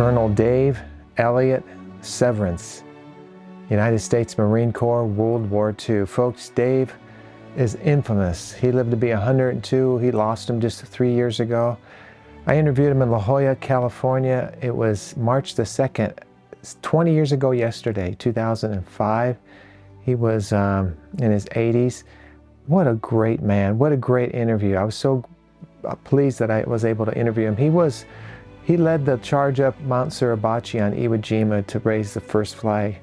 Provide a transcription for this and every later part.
Colonel Dave Elliott Severance, United States Marine Corps, World War II. Folks, Dave is infamous. He lived to be 102. He lost him just 3 years ago. I interviewed him in La Jolla, California. It was March the 2nd, 20 years ago yesterday, 2005. He was in his 80s. What a great man. What a great interview. I was so pleased that I was able to interview him. He led the charge up Mount Suribachi on Iwo Jima to raise the first flag.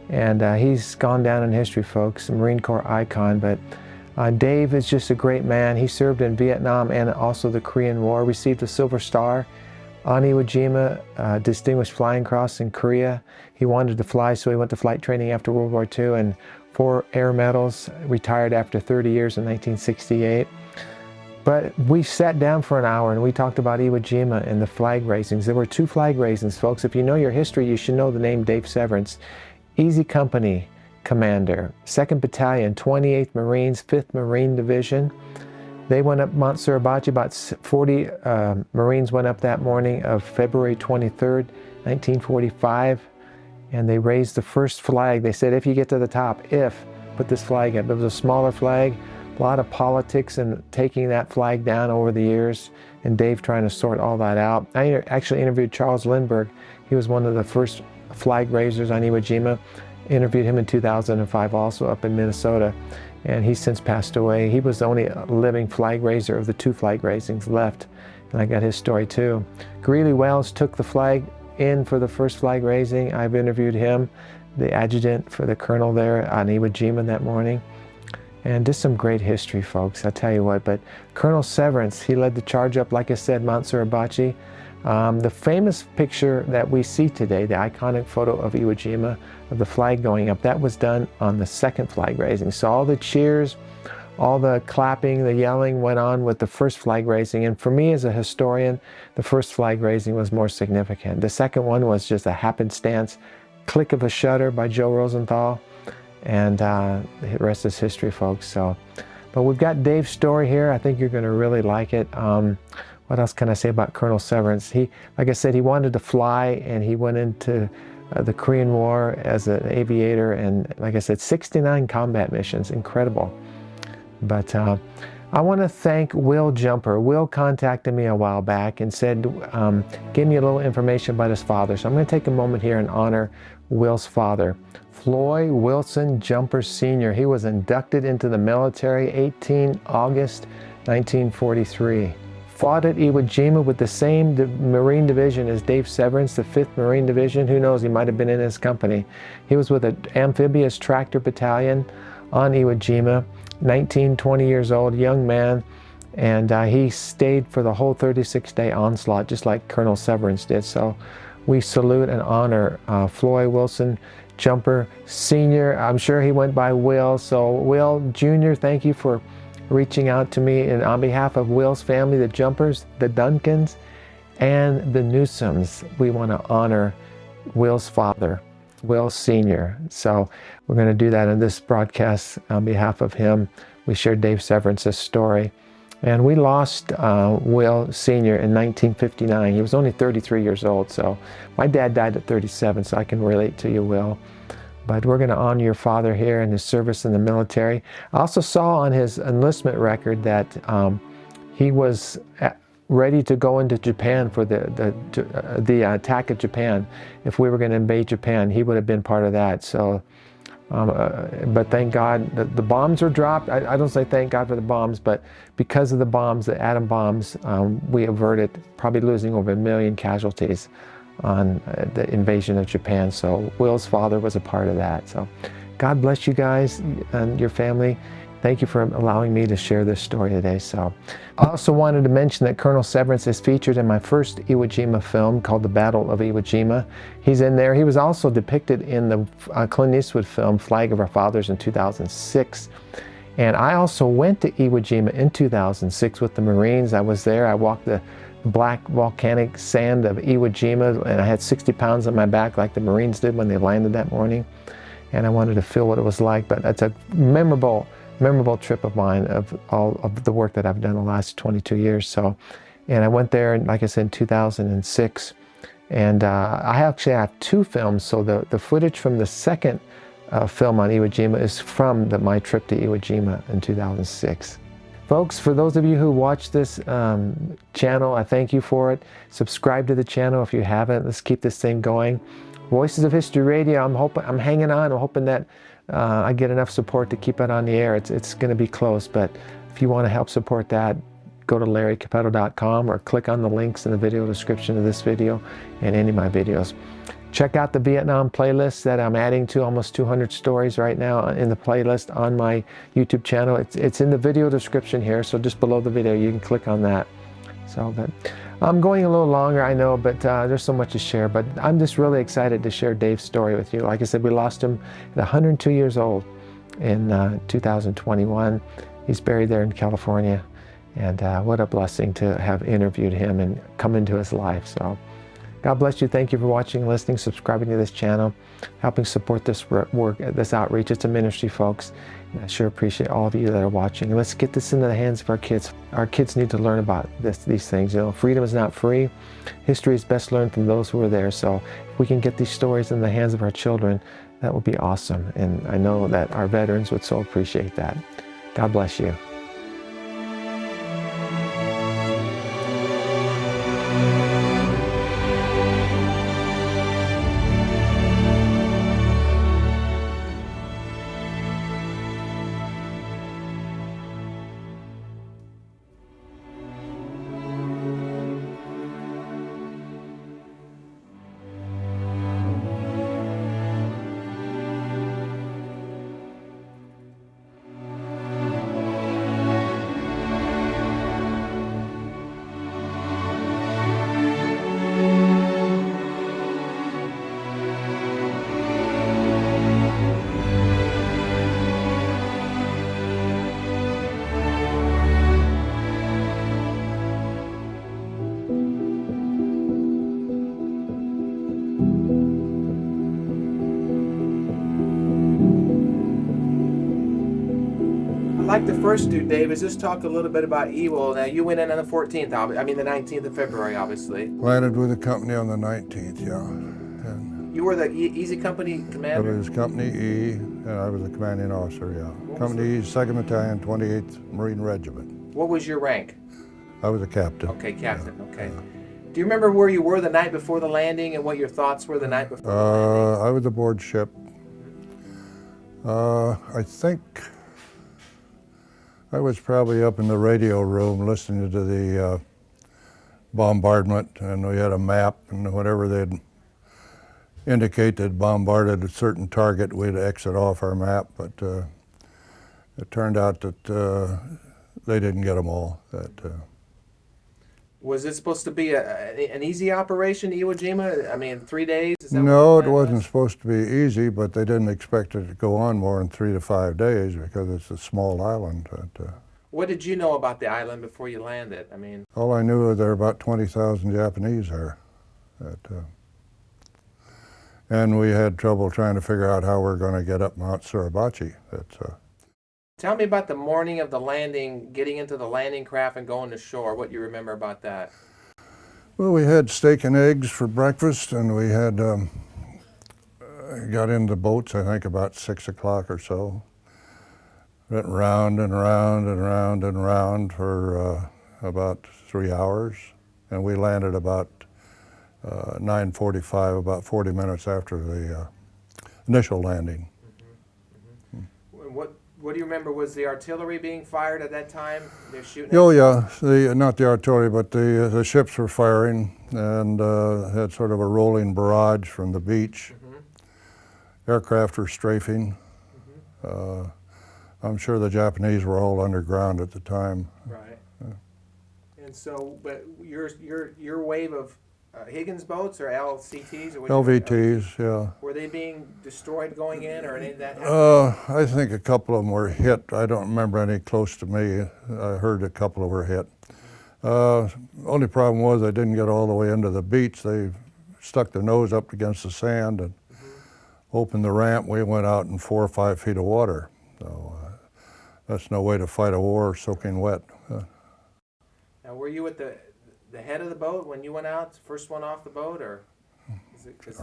And he's gone down in history, folks, a Marine Corps icon. But Dave is just a great man. He served in Vietnam and also the Korean War, received a Silver Star on Iwo Jima, Distinguished Flying Cross in Korea. He wanted to fly, so he went to flight training after World War II, and 4 air medals, retired after 30 years in 1968. But we sat down for an hour and we talked about Iwo Jima and the flag raisings. There were 2 flag raisings, folks. If you know your history, you should know the name Dave Severance. Easy Company Commander, 2nd Battalion, 28th Marines, 5th Marine Division. They went up Mount Suribachi, about 40 Marines went up that morning of February 23rd, 1945, and they raised the first flag. They said, if you get to the top, put this flag up. It was a smaller flag, a lot of politics and taking that flag down over the years, and Dave trying to sort all that out. I actually interviewed Charles Lindbergh. He was one of the first flag raisers on Iwo Jima. Interviewed him in 2005 also up in Minnesota, and he's since passed away. He was the only living flag raiser of the 2 flag raisings left, and I got his story too. Greeley Wells took the flag in for the first flag raising. I've interviewed him, the adjutant for the colonel there on Iwo Jima that morning. And just some great history, folks, I'll tell you what. But Colonel Severance, he led the charge up, like I said, Mount Suribachi. The famous picture that we see today, the iconic photo of Iwo Jima, of the flag going up, that was done on the 2nd flag raising. So all the cheers, all the clapping, the yelling went on with the first flag raising. And for me as a historian, the first flag raising was more significant. The second one was just a happenstance, click of a shutter by Joe Rosenthal. And the rest is history, folks. But we've got Dave's story here. I think you're going to really like it. What else can I say about Colonel Severance? Like I said, he wanted to fly, and he went into the Korean War as an aviator, and like I said, 69 combat missions, incredible. But I want to thank Will Jumper. Will contacted me a while back and said, give me a little information about his father. So I'm going to take a moment here and honor Will's father. Floyd Wilson Jumper Sr. He was inducted into the military 18 August 1943. Fought at Iwo Jima with the same Marine Division as Dave Severance, the 5th Marine Division. Who knows, he might have been in his company. He was with an amphibious tractor battalion on Iwo Jima, 19, 20 years old, young man, and he stayed for the whole 36-day onslaught, just like Colonel Severance did. So we salute and honor Floyd Wilson Jumper Sr. I'm sure he went by Will. So Will Jr., thank you for reaching out to me, and on behalf of Will's family, the Jumpers, the Duncans, and the Newsoms, we want to honor Will's father, Will Sr. So we're going to do that in this broadcast on behalf of him. We shared Dave Severance's story, and we lost Will Sr. in 1959. He was only 33 years old, so my dad died at 37, so I can relate to you, Will. But we're going to honor your father here and his service in the military. I also saw on his enlistment record that he was ready to go into Japan for the attack of Japan. If we were going to invade Japan, he would have been part of that. So, but thank God the bombs were dropped. I don't say thank God for the bombs, but because of the bombs, the atom bombs, we averted probably losing over 1 million casualties on the invasion of Japan. So Will's father was a part of that. So God bless you guys and your family. Thank you for allowing me to share this story today. So I also wanted to mention that Colonel Severance is featured in my first Iwo Jima film called The Battle of Iwo Jima. He's in there. He was also depicted in the Clint Eastwood film Flag of Our Fathers in 2006. And I also went to Iwo Jima in 2006 with the Marines. I was there. I walked the black volcanic sand of Iwo Jima, and I had 60 pounds on my back like the Marines did when they landed that morning. And I wanted to feel what it was like. But that's a memorable trip of mine, of all of the work that I've done the last 22 years. So, and I went there, like I said, in 2006, And I actually have 2 films, so the footage from the second film on Iwo Jima is from my trip to Iwo Jima in 2006. Folks, for those of you who watch this channel, I thank you for it. Subscribe to the channel if you haven't. Let's keep this thing going. Voices of History Radio, I'm hanging on. I'm hoping that I get enough support to keep it on the air. It's going to be close, but if you want to help support that, go to larrycapetto.com or click on the links in the video description of this video and any of my videos. Check out the Vietnam playlist that I'm adding to, almost 200 stories right now in the playlist on my YouTube channel. It's in the video description here, so just below the video you can click on that. So, but I'm going a little longer, I know, but there's so much to share. But I'm just really excited to share Dave's story with you. Like I said, we lost him at 102 years old in 2021. He's buried there in California, and what a blessing to have interviewed him and come into his life. So God bless you. Thank you for watching, listening, subscribing to this channel, helping support this work, this outreach. It's a ministry, folks. And I sure appreciate all of you that are watching. Let's get this into the hands of our kids. Our kids need to learn about these things. You know, freedom is not free. History is best learned from those who were there. So if we can get these stories in the hands of our children, that would be awesome. And I know that our veterans would so appreciate that. God bless you. I'd like to first do, Dave, is just talk a little bit about Iwo. Now, you went in on the 14th, I mean the 19th of February, obviously. Landed with the company on the 19th, yeah. And You were the Easy Company I commander? was Company E, and I was the commanding officer, yeah. Company E, 2nd Battalion, 28th Marine Regiment. What was your rank? I was a captain. Okay, captain, Yeah. okay. Do you remember where you were the night before the landing and what your thoughts were the night before the landing? I was aboard ship. I think I was probably up in the radio room listening to the bombardment, and we had a map, and whenever they'd indicate they'd bombarded a certain target, we'd exit off our map, but it turned out that they didn't get them all. Was it supposed to be an easy operation, Iwo Jima? I mean, 3 days? Is that No, what it the plan wasn't was? supposed to be easy, but they didn't expect it to go on more than 3 to 5 days because it's a small island. What did you know about the island before you landed? I mean, All I knew was there were about 20,000 Japanese there. And we had trouble trying to figure out how we're going to get up Mount Suribachi. tell me about the morning of the landing, getting into the landing craft and going to shore. What you remember about that? Well, we had steak and eggs for breakfast, and we had got into boats, I think, about 6 o'clock or so. Went round and round and round and round for about 3 hours, and we landed about 9:45, about 40 minutes after the initial landing. What do you remember? Was the artillery being fired at that time? They're shooting. Oh yeah, not the artillery, but the ships were firing, and had sort of a rolling barrage from the beach. Aircraft were strafing. I'm sure the Japanese were all underground at the time. Right. And so, but your wave of Higgins boats or LCTs or what? LVTs, yeah. Were they being destroyed going in, or any of that happened? I think a couple of them were hit. I don't remember any close to me. I heard a couple of them were hit. Only problem was I didn't get all the way into the beach. They stuck their nose up against the sand and opened the ramp. We went out in 4 or 5 feet of water. So that's no way to fight a war soaking wet. Now, were you at the head of the boat when you went out, first one off the boat, or?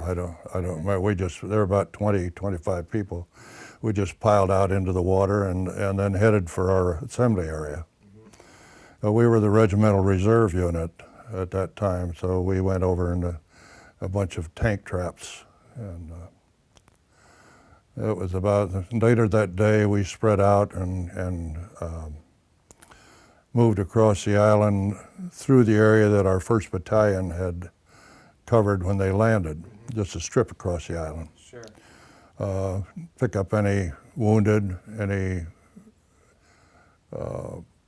I don't remember. There were about 20, 25 people. We just piled out into the water and then headed for our assembly area. We were the regimental reserve unit at that time, so we went over into a bunch of tank traps. And it was about, later that day we spread out and moved across the island through the area that our 1st Battalion had covered when they landed, just a strip across the island. Sure. Pick up any wounded, any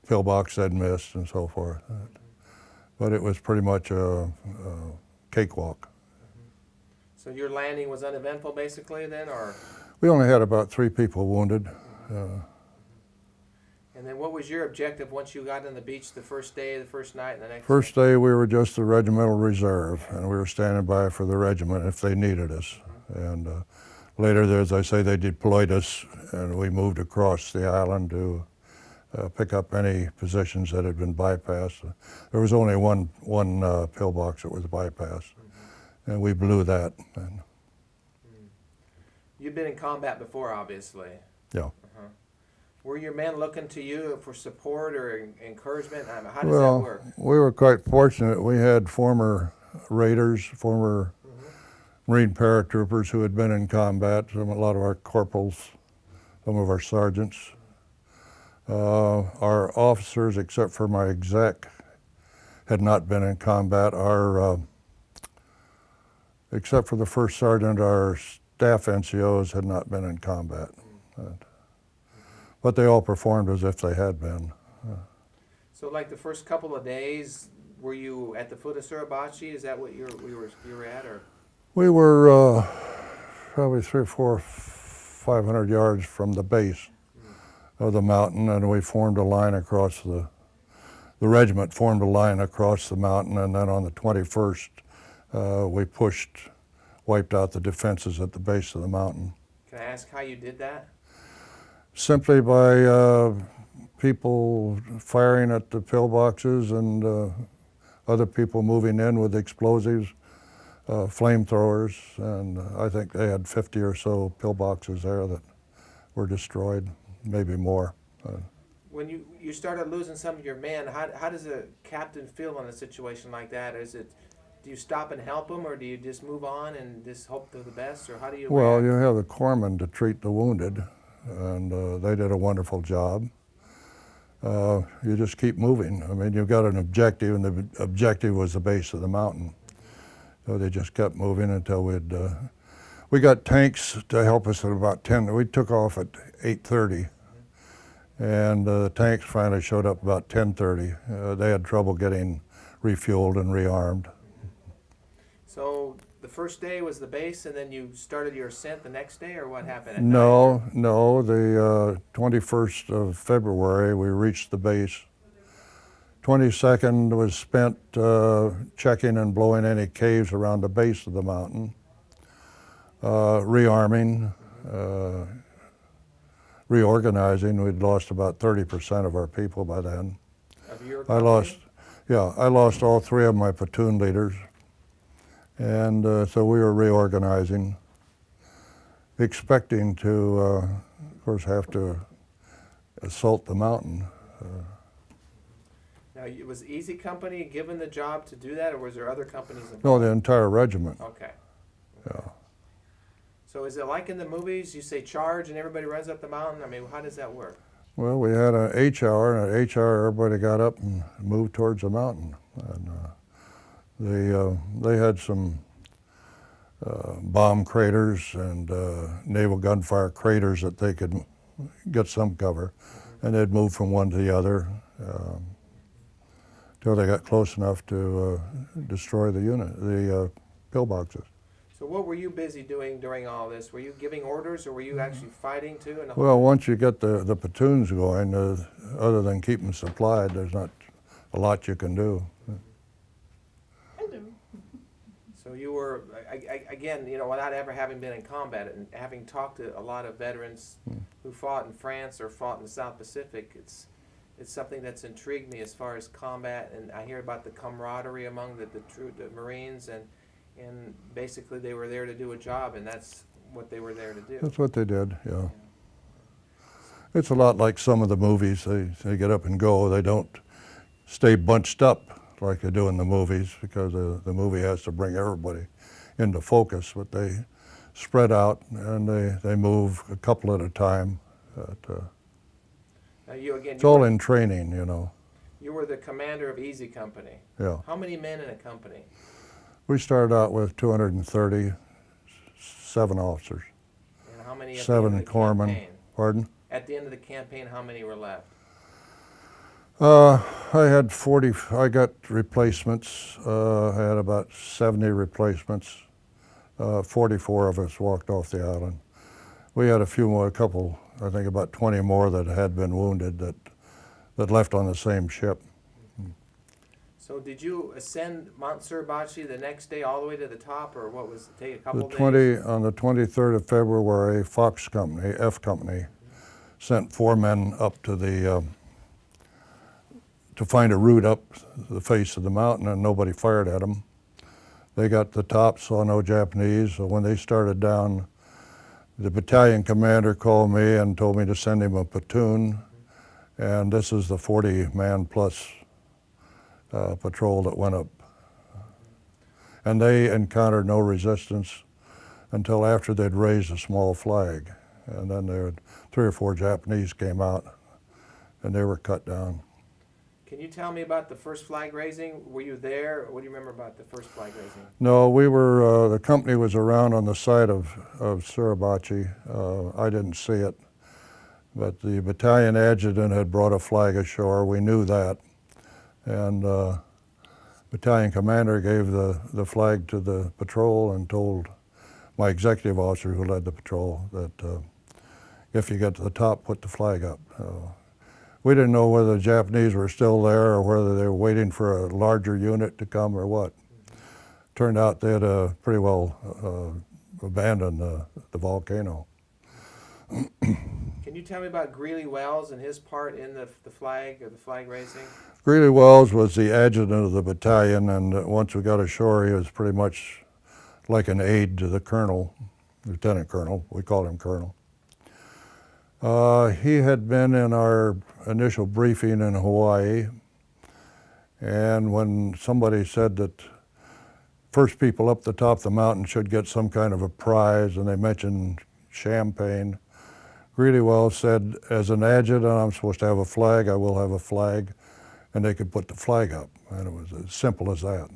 pillbox they'd missed and so forth. But it was pretty much a cakewalk. So your landing was uneventful basically then, or? We only had about 3 people wounded. And then what was your objective once you got on the beach the first day, the first night, and the next First day we were just the regimental reserve, and we were standing by for the regiment if they needed us. And later, as I say, they deployed us, and we moved across the island to pick up any positions that had been bypassed. There was only one pillbox that was bypassed, and we blew that. And You've been in combat before, obviously. yeah. Were your men looking to you for support or encouragement? How does that work? We were quite fortunate. We had former Raiders, former Marine paratroopers who had been in combat, a lot of our corporals, some of our sergeants. Our officers, except for my exec, had not been in combat. Except for the 1st sergeant, our staff NCOs had not been in combat. But they all performed as if they had been. So like the first couple of days, were you at the foot of Suribachi? Is that what you were at, or? We were probably 300, 400, 500 yards from the base of the mountain, and we formed a line across the regiment formed a line across the mountain, and then on the 21st, we wiped out the defenses at the base of the mountain. Can I ask how you did that? Simply by people firing at the pillboxes and other people moving in with explosives, flamethrowers, and I think they had 50 or so pillboxes there that were destroyed, maybe more. When you started losing some of your men, how does a captain feel in a situation like that? Do you stop and help them, or do you just move on and just hope for the best, or how do you Well, react? you have the corpsmen to treat the wounded, and they did a wonderful job. You just keep moving. I mean, you've got an objective, and the objective was the base of the mountain. So they just kept moving until we got tanks to help us at about 10. We took off at 8:30, and the tanks finally showed up about 10:30. They had trouble getting refueled and rearmed. So the first day was the base, and then you started your ascent the next day, or what happened at No, the 21st of February, we reached the base. 22nd was spent checking and blowing any caves around the base of the mountain, rearming, reorganizing. We'd lost about 30% of our people by then. Of your I lost all 3 of my platoon leaders. And so we were reorganizing, expecting to, of course, have to assault the mountain. Now, was Easy Company given the job to do that, or was there other companies involved? No, the entire regiment. Okay. Yeah. So is it like in the movies, you say charge and everybody runs up the mountain? I mean, how does that work? Well, we had an H-hour, and at H-hour everybody got up and moved towards the mountain. And they had some bomb craters and naval gunfire craters that they could get some cover, and they'd move from one to the other till they got close enough to destroy the pillboxes. So what were you busy doing during all this? Were you giving orders, or were you actually fighting too? Well, once you get the platoons going, other than keeping supplied, there's not a lot you can do. So you were, again, you know, without ever having been in combat and having talked to a lot of veterans who fought in France or fought in the South Pacific, it's something that's intrigued me as far as combat, and I hear about the camaraderie among the Marines, and And basically they were there to do a job, and that's what they were there to do. That's what they did, yeah. It's a lot like some of the movies. They get up and go. They don't stay bunched up like they do in the movies, because the movie has to bring everybody into focus, but they spread out and they move a couple at a time. Now It's all in training, you know. You were the commander of Easy Company. Yeah. How many men in a company? We started out with 230, 7 officers, And how many at the end 7 of the corpsmen. campaign? Pardon? At the end of the campaign, how many were left? I had 40, I got replacements. I had about 70 replacements. 44 of us walked off the island. We had a few more, a couple, I think about 20 more that had been wounded that left on the same ship. So did you ascend Mount Suribachi the next day all the way to the top, or what was it, take a couple days? On the 23rd of February, Fox Company, F Company, sent 4 men up to the to find a route up the face of the mountain, and nobody fired at them. They got to the top, saw no Japanese, so when they started down, the battalion commander called me and told me to send him a platoon, and this is the 40-man plus patrol that went up. And they encountered no resistance until after they'd raised a small flag, and then there were 3 or 4 Japanese came out, and they were cut down. Can you tell me about the first flag raising? Were you there? What do you remember about the first flag raising? No, we were, the company was around on the side of Suribachi. I didn't see it, but the battalion adjutant had brought a flag ashore. We knew that, and battalion commander gave the flag to the patrol and told my executive officer who led the patrol that if you get to the top, put the flag up. We didn't know whether the Japanese were still there or whether they were waiting for a larger unit to come or what. Turned out they had pretty well abandoned the volcano. Can you tell me about Greeley Wells and his part in the flag, or the flag raising? Greeley Wells was the adjutant of the battalion, and once we got ashore, he was pretty much like an aide to the colonel, lieutenant colonel. We called him colonel. He had been in our initial briefing in Hawaii, and when somebody said that first people up the top of the mountain should get some kind of a prize, and they mentioned champagne, Greeley Wells said, as an adjutant, I'm supposed to have a flag, I will have a flag, and they could put the flag up, and it was as simple as that.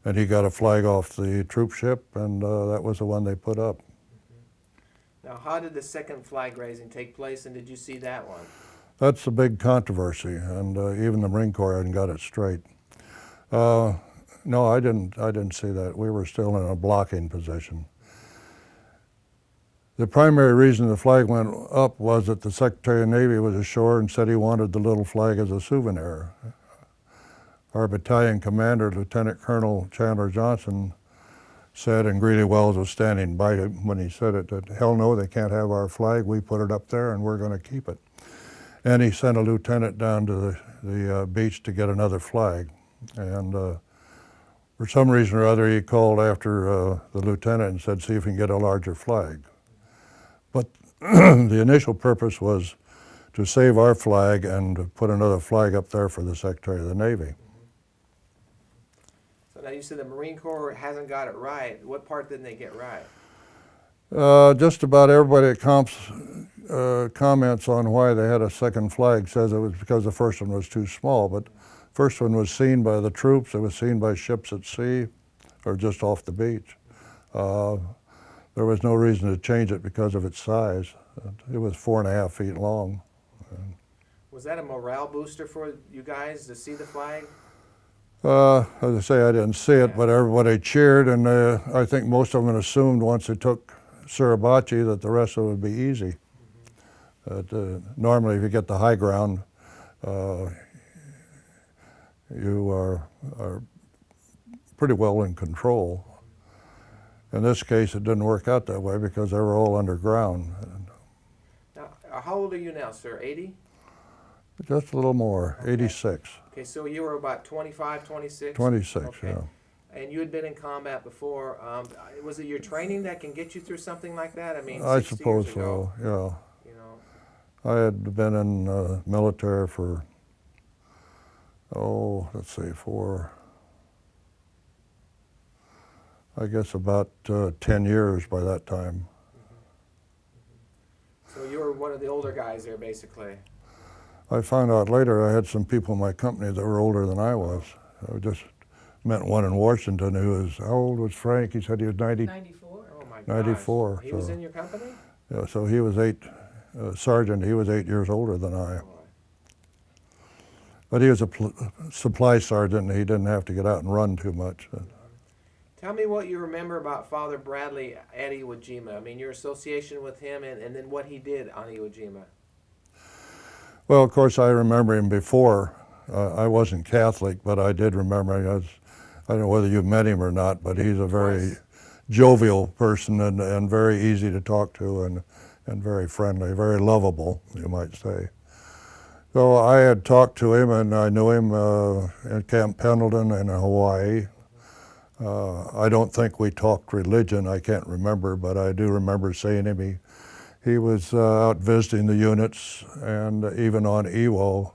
And he got a flag off the troop ship, and that was the one they put up. Now, how did the second flag raising take place, and did you see that one? That's a big controversy, and even the Marine Corps hadn't got it straight. No, I didn't see that. We were still in a blocking position. The primary reason the flag went up was that the Secretary of the Navy was ashore and said he wanted the little flag as a souvenir. Our battalion commander, Lieutenant Colonel Chandler Johnson, said, and Greeley Wells was standing by him when he said it, that hell no, they can't have our flag. We put it up there and we're going to keep it. And he sent a lieutenant down to the beach to get another flag. And for some reason or other, he called after the lieutenant and said, see if we can get a larger flag. But the initial purpose was to save our flag and to put another flag up there for the Secretary of the Navy. So now you said the Marine Corps hasn't got it right. What part didn't they get right? Just about everybody that comments on why they had a second flag says it was because the first one was too small, but first one was seen by the troops, it was seen by ships at sea or just off the beach. There was no reason to change it because of its size. It was 4.5 feet long. Was that a morale booster for you guys to see the flag? As I say, I didn't see it, but everybody cheered, and I think most of them assumed once they took Suribachi that the rest of it would be easy. Normally, if you get the high ground, you are pretty well in control. In this case, it didn't work out that way because they were all underground. Now, how old are you now, sir? 80? Just a little more, okay. 86. Okay, so you were about 25, 26? 26, okay. yeah. And you had been in combat before. Was it your training that can get you through something like that? I mean, I 60 suppose years ago, so, yeah. you know. I had been in military for, let's see, I guess about 10 years by that time. So you were one of the older guys there, basically. I found out later I had some people in my company that were older than I was. I just met one in Washington who was, how old was Frank? He said he was 94. Oh my gosh. 94. He was in your company? Yeah, so he was sergeant, he was 8 years older than I. Boy. But he was a supply sergeant and he didn't have to get out and run too much. Tell me what you remember about Father Bradley at Iwo Jima. I mean, your association with him and then what he did on Iwo Jima. Well, of course, I remember him before. I wasn't Catholic, but I did remember him. I don't know whether you've met him or not, but he's a very jovial person and very easy to talk to and very friendly, very lovable, you might say. So I had talked to him, and I knew him at Camp Pendleton in Hawaii. I don't think we talked religion, I can't remember, but I do remember seeing him. He was out visiting the units, and even on Iwo,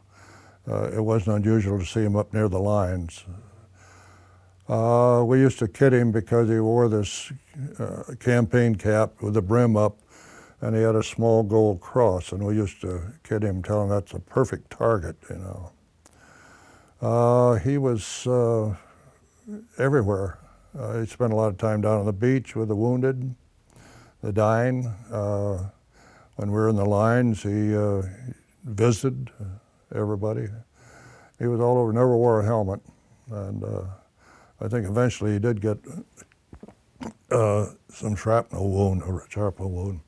it wasn't unusual to see him up near the lines. We used to kid him because he wore this campaign cap with the brim up, and he had a small gold cross, and we used to kid him, tell him that's a perfect target, you know. He was everywhere. He spent a lot of time down on the beach with the wounded, the dying. When we were in the lines, he visited everybody. He was all over, never wore a helmet. And I think eventually he did get some shrapnel wound, or a shrapnel wound.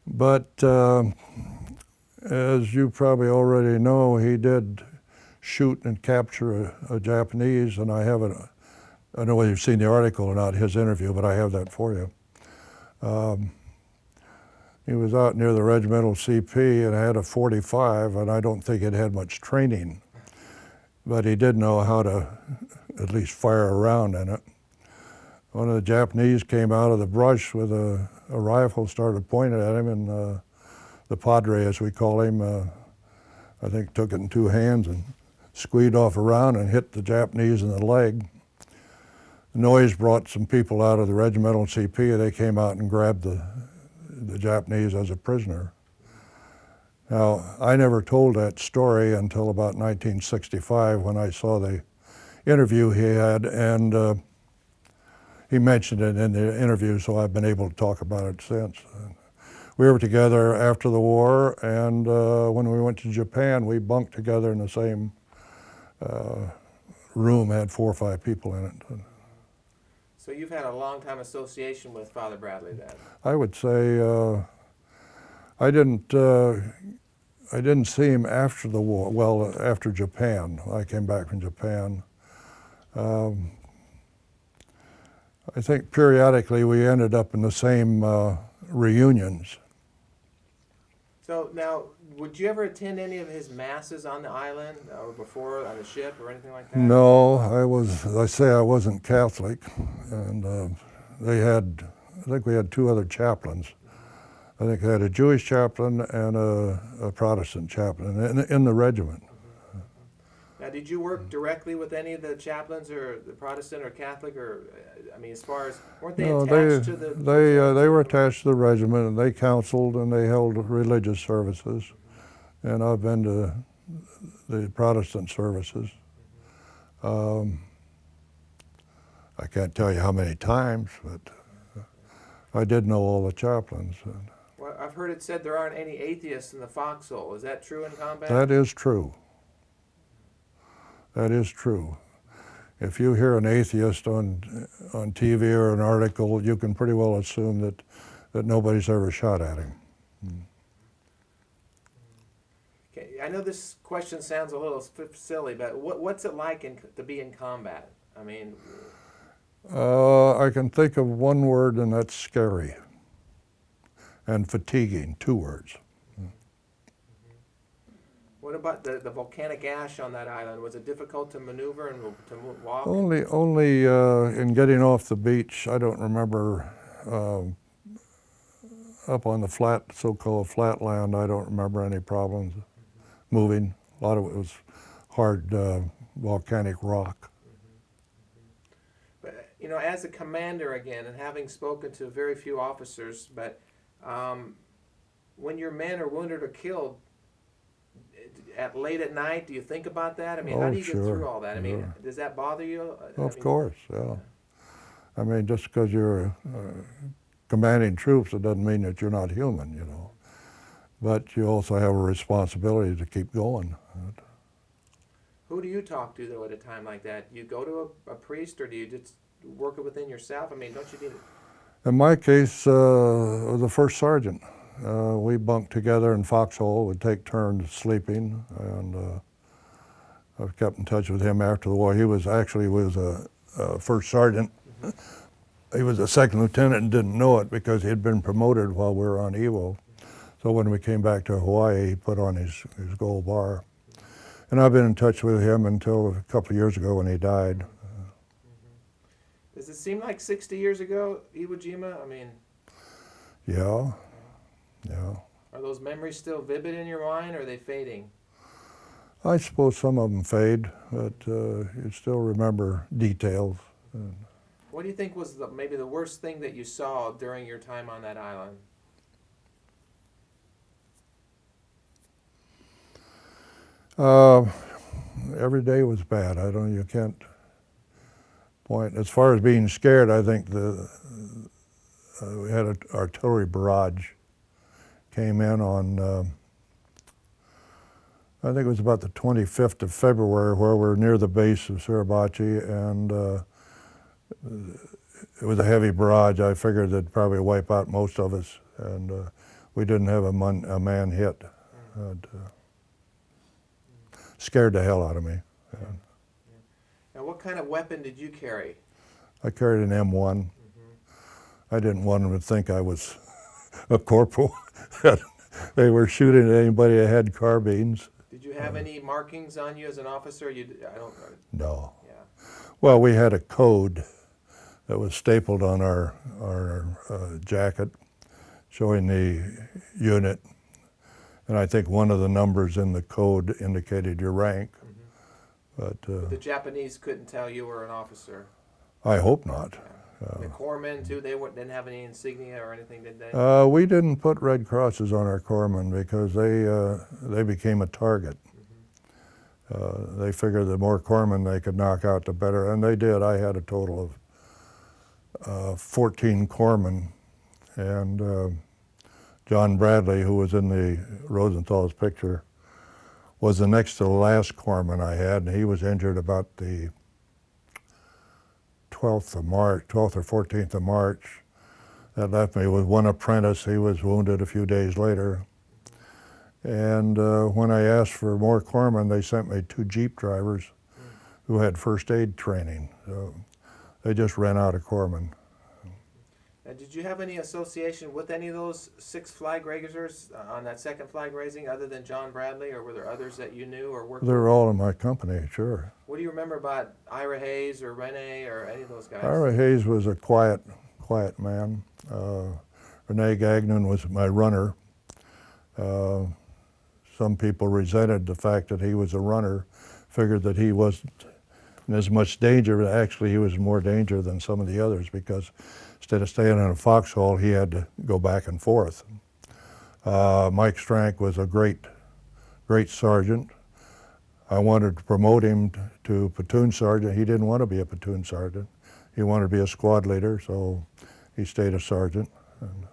But as you probably already know, he did shoot and capture a Japanese, and I have I don't know whether you've seen the article or not, his interview, but I have that for you. He was out near the regimental CP and had a .45, and I don't think it had much training, but he did know how to at least fire a round in it. One of the Japanese came out of the brush with a rifle, started pointing at him, and the padre, as we call him, I think took it in two hands and squeezed off a round and hit the Japanese in the leg. The noise brought some people out of the regimental CP, and they came out and grabbed the Japanese as a prisoner. Now, I never told that story until about 1965 when I saw the interview he had, and he mentioned it in the interview, so I've been able to talk about it since. We were together after the war, and when we went to Japan, we bunked together in the same room, had 4 or 5 people in it. So you've had a long time association with Father Bradley then? I would say I didn't see him after the war, well, after Japan. I came back from Japan. I think periodically we ended up in the same reunions. So now, would you ever attend any of his masses on the island or before on the ship or anything like that? No, as I say, I wasn't Catholic, and I think we had 2 other chaplains. I think they had a Jewish chaplain and a Protestant chaplain in the regiment. Now, did you work directly with any of the chaplains, or the Protestant or Catholic, or I mean, as far as weren't they attached to the? They were attached to the regiment, and they counseled and they held religious services, and I've been to the Protestant services. I can't tell you how many times, but I did know all the chaplains. Well, I've heard it said there aren't any atheists in the foxhole. Is that true in combat? That is true. That is true. If you hear an atheist on TV or an article, you can pretty well assume that nobody's ever shot at him. Okay, I know this question sounds a little silly, but what's it like to be in combat? I mean, I can think of one word, and that's scary. And fatiguing, 2 words. What about the volcanic ash on that island? Was it difficult to maneuver and to walk? Only in getting off the beach, I don't remember, up on the flat, so-called flatland, I don't remember any problems moving. A lot of it was hard volcanic rock. But, you know, as a commander again, and having spoken to very few officers, but when your men are wounded or killed, late at night, do you think about that? I mean, how do you get through all that? I mean, does that bother you? Of course, yeah. I mean, just because you're commanding troops, it doesn't mean that you're not human, you know. But you also have a responsibility to keep going. Who do you talk to, though, at a time like that? You go to a priest, or do you just work it within yourself? I mean, don't you need... In my case, it was the first sergeant. We bunked together in Foxhole, would take turns sleeping, and I've kept in touch with him after the war. He was a first sergeant. He was a second lieutenant and didn't know it because he had been promoted while we were on Evo. So when we came back to Hawaii, he put on his gold bar. And I've been in touch with him until a couple of years ago when he died. Does it seem like 60 years ago, Iwo Jima? I mean... Yeah. Are those memories still vivid in your mind, or are they fading? I suppose some of them fade, but you still remember details. What do you think was maybe the worst thing that you saw during your time on that island? Every day was bad. You can't point. As far as being scared, I think we had an artillery barrage came in on, I think it was about the 25th of February, where we're near the base of Suribachi, and it was a heavy barrage. I figured it'd probably wipe out most of us, and we didn't have a man hit. Scared the hell out of me. Yeah. Now, what kind of weapon did you carry? I carried an M1. I didn't want them to think I was a corporal. They were shooting at anybody that had carbines. Did you have any markings on you as an officer? No. Yeah. Well, we had a code that was stapled on our jacket showing the unit. And I think one of the numbers in the code indicated your rank. But the Japanese couldn't tell you were an officer? I hope not. The corpsmen, too, didn't have any insignia or anything, did they? We didn't put red crosses on our corpsmen because they became a target. They figured the more corpsmen they could knock out, the better, and they did. I had a total of 14 corpsmen, and John Bradley, who was in the Rosenthal's picture, was the next to the last corpsman I had, and he was injured about the 12th or 14th of March. That left me with one apprentice. He was wounded a few days later. And when I asked for more corpsmen, they sent me 2 Jeep drivers who had first aid training. So they just ran out of corpsmen. Did you have any association with any of those 6 flag raisers on that second flag raising other than John Bradley, or were there others that you knew or worked with? They were all in my company, sure. What do you remember about Ira Hayes or Rene or any of those guys? Ira Hayes was a quiet man. Rene Gagnon was my runner. Some people resented the fact that he was a runner, figured that he wasn't in as much danger, but actually he was more danger than some of the others because instead of staying in a foxhole, he had to go back and forth. Mike Strank was a great sergeant. I wanted to promote him to platoon sergeant. He didn't want to be a platoon sergeant. He wanted to be a squad leader, so he stayed a sergeant. And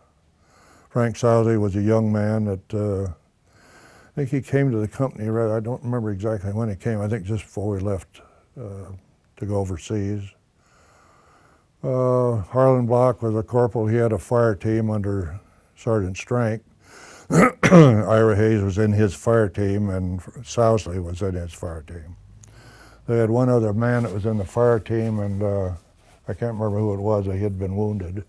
Frank Sousey was a young man that I think he came to the company, I don't remember exactly when he came, I think just before we left to go overseas. Harlan Block was a corporal. He had a fire team under Sergeant Strank. Ira Hayes was in his fire team, and Sousley was in his fire team. They had one other man that was in the fire team, and I can't remember who it was. He had been wounded.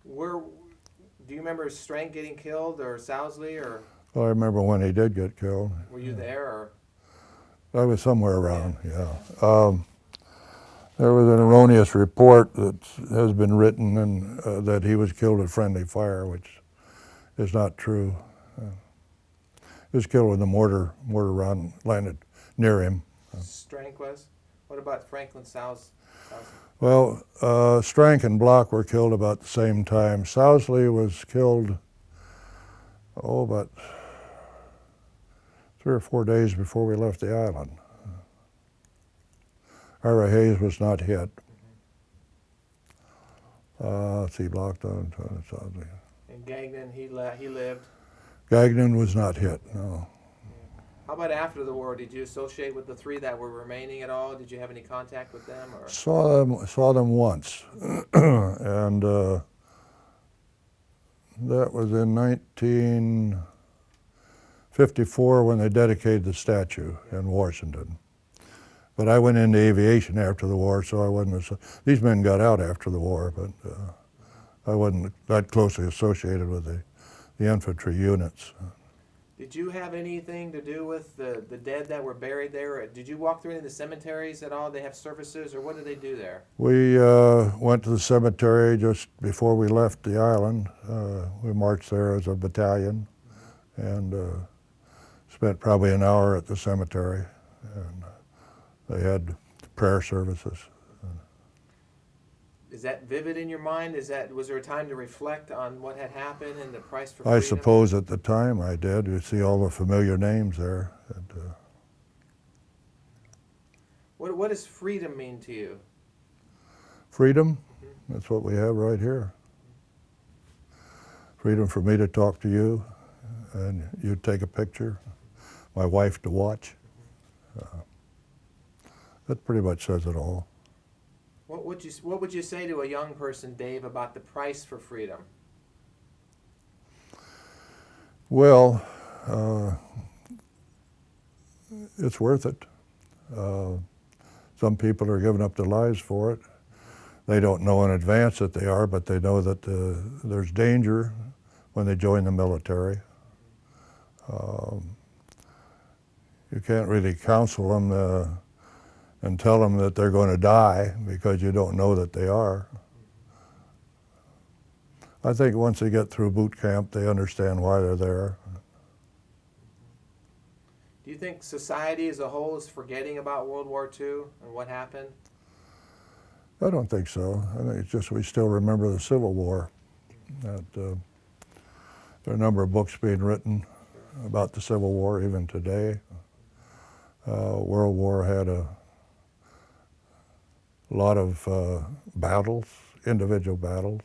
Do you remember Strank getting killed or Sousley or? Well, I remember when he did get killed. Were you there, or? I was somewhere around, yeah. There was an erroneous report that has been written and that he was killed at friendly fire, which is not true. He was killed when the mortar round landed near him. Strank was? What about Franklin South? Well, Strank and Block were killed about the same time. Sousley was killed, about 3 or 4 days before we left the island. Ira Hayes was not hit. Let's see, Block on Sousley. And Gagnon, he lived. Gagnon was not hit, no. How about after the war? Did you associate with the three that were remaining at all? Did you have any contact with them? Or? Saw them once, and that was in 1954 when they dedicated the statue in Washington. But I went into aviation after the war, so I wasn't. These men got out after the war, but I wasn't that closely associated with the infantry units. Did you have anything to do with the dead that were buried there? Did you walk through any of the cemeteries at all? They have services, or what do they do there? We went to the cemetery just before we left the island. We marched there as a battalion and spent probably an hour at the cemetery. And they had prayer services. Is that vivid in your mind? Was there a time to reflect on what had happened and the price for freedom? I suppose at the time I did. You see all the familiar names there. And, what does freedom mean to you? freedom, that's what we have right here. Freedom for me to talk to you and you take a picture, my wife to watch. That pretty much says it all. What would you say to a young person, Dave, about the price for freedom? Well, it's worth it. Some people are giving up their lives for it. They don't know in advance that they are, but they know that there's danger when they join the military. You can't really counsel them and tell them that they're going to die because you don't know that they are. I think once they get through boot camp, they understand why they're there. Do you think society as a whole is forgetting about World War II and what happened? I don't think so. I think it's just we still remember the Civil War. That, there are a number of books being written about the Civil War even today. World War had a lot of battles, individual battles.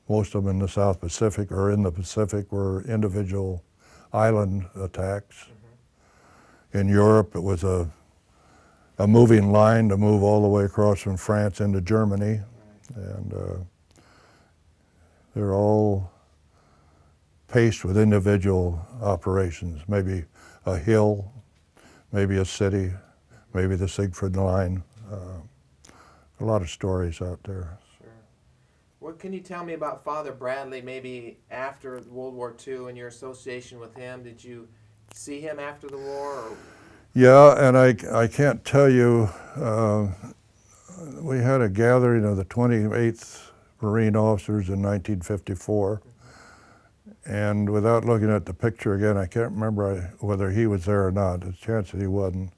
Most of them in the South Pacific or in the Pacific were individual island attacks. In Europe, it was a moving line to move all the way across from France into Germany. And they're all paced with individual operations, maybe a hill, maybe a city, maybe the Siegfried Line. A lot of stories out there. Sure. What can you tell me about Father Bradley, maybe after World War II and your association with him? Did you see him after the war? Or? Yeah, and I can't tell you, we had a gathering of the 28th Marine officers in 1954, and without looking at the picture again, I can't remember whether he was there or not. There's a chance that he wasn't.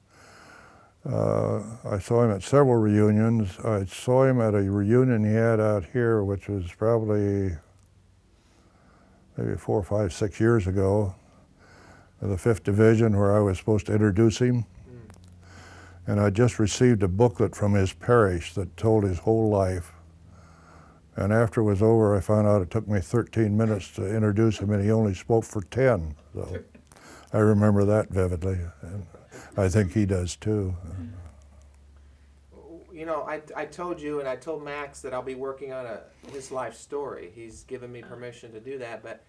I saw him at several reunions. I saw him at a reunion he had out here, which was probably maybe 4, 5, 6 years ago, the 5th Division, where I was supposed to introduce him. And I just received a booklet from his parish that told his whole life. And after it was over, I found out it took me 13 minutes to introduce him, and he only spoke for 10. So I remember that vividly. And I think he does too. You know, I told you and I told Max that I'll be working on his life story. He's given me permission to do that, but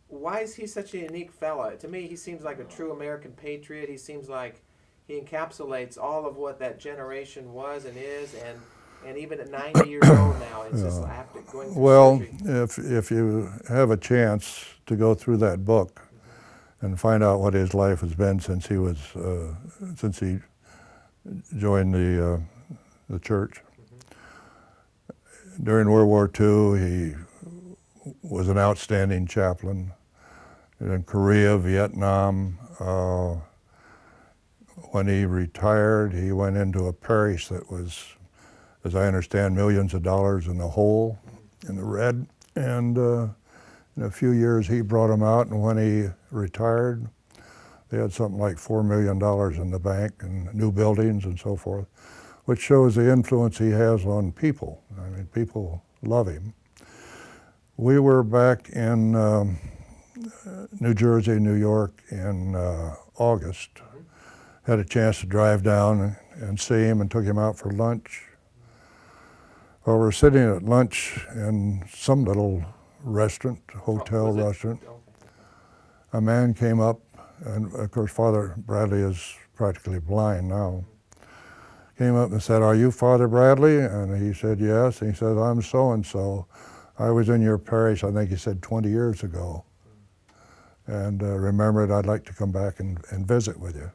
why is he such a unique fella? To me, he seems like a true American patriot. He seems like he encapsulates all of what that generation was and is, and and even at 90 years old now, it's just after going through Well, surgery. if you have a chance to go through that book and find out what his life has been since he was since he joined the church. During World War II, he was an outstanding chaplain in Korea, Vietnam. When he retired, he went into a parish that was, as I understand, millions of dollars in the hole, in the red. And in a few years, he brought them out, and when he retired, they had something like $4 million in the bank and new buildings and so forth, which shows the influence he has on people. I mean, people love him. We were back in New Jersey, New York in August. Had a chance to drive down and see him and took him out for lunch. Well, we're sitting at lunch in some little restaurant, hotel restaurant. Okay. A man came up, and of course Father Bradley is practically blind now. Came up and said, "Are you Father Bradley?" And he said, "Yes." And he said, "I'm so-and-so. I was in your parish," I think he said, 20 years ago. And remembered I'd like to come back and visit with you.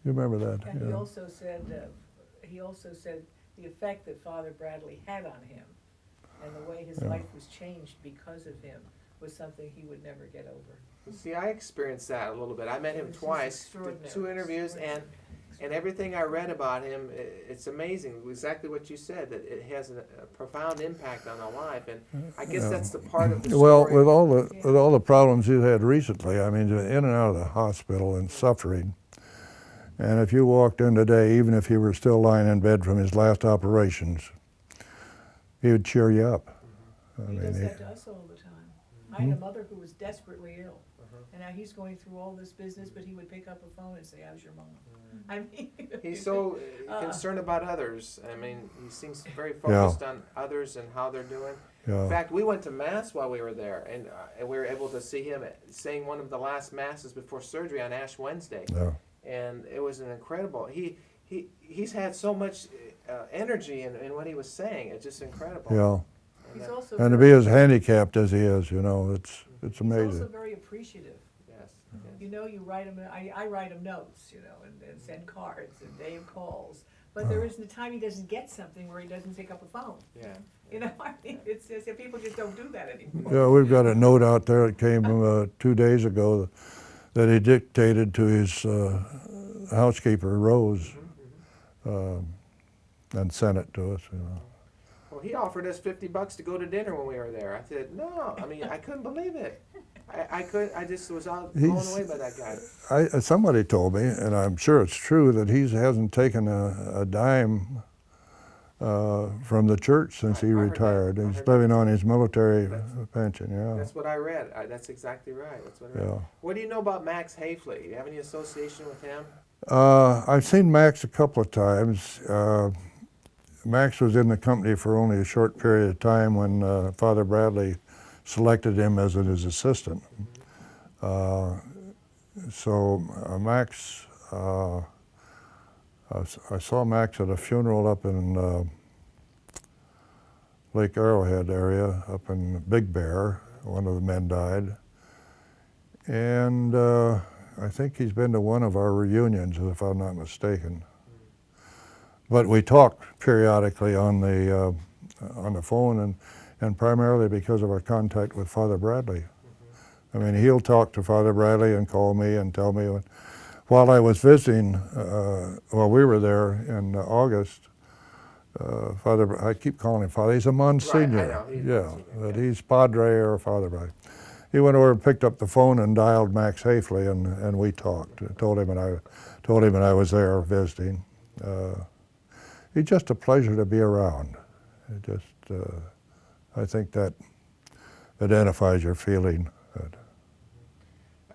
You remember that? And yeah. he also said the effect that Father Bradley had on him and the way his life was changed because of him was something he would never get over. See, I experienced that a little bit. I met him It was just twice, did extraordinary. 2 interviews, and everything I read about him, it's amazing. Exactly what you said, that it has a profound impact on our life, and I guess that's the part of the story. Well, with all the problems he's had recently, I mean, in and out of the hospital and suffering. And if you walked in today, even if he were still lying in bed from his last operations, he would cheer you up. He does that to us all the time. I had a mother who was desperately ill, and now he's going through all this business, but he would pick up a phone and say, "How's your mom?" I mean, He's so concerned about others. I mean, he seems very focused on others and how they're doing. Yeah. In fact, we went to Mass while we were there, and we were able to see him saying one of the last Masses before surgery on Ash Wednesday. Yeah. And it was an incredible. He's had so much energy in what he was saying. It's just incredible. Yeah. he's also And to very, be as handicapped as he is, you know, it's he's amazing. also very appreciative. Yes. You know, you write him. I write him notes, you know, and send cards and Dave calls. But there isn't a time he doesn't get something where he doesn't pick up a phone. Yeah. You know, I mean, it's just people just don't do that anymore. Yeah, we've got a note out there that came 2 days ago that he dictated to his housekeeper, Rose, and sent it to us, you know. Well, he offered us $50 to go to dinner when we were there. I said, no. I mean, I couldn't believe it. I just was all blown away by that guy. Somebody told me, and I'm sure it's true, that he hasn't taken a dime from the church since he I heard retired. that. I He's heard living that. on his military pension, yeah. That's what I read. That's exactly right. That's what I read. Yeah. What do you know about Max Hafley? Do you have any association with him? I've seen Max a couple of times. Max was in the company for only a short period of time when Father Bradley selected him as his assistant. Max, I saw Max at a funeral up in Lake Arrowhead area, up in Big Bear. One of the men died. And I think he's been to one of our reunions, if I'm not mistaken. But we talk periodically on the phone, and primarily because of our contact with Father Bradley. I mean, he'll talk to Father Bradley and call me and tell me. While I was visiting, while we were there in August, I keep calling him Father. He's a Monsignor. Right, I know. He's yeah, Monsignor, but yeah. he's Padre or Father Bradley. He went over and picked up the phone and dialed Max Hafley, and we talked. Told him and I was there visiting. He's just a pleasure to be around. I think that identifies your feeling.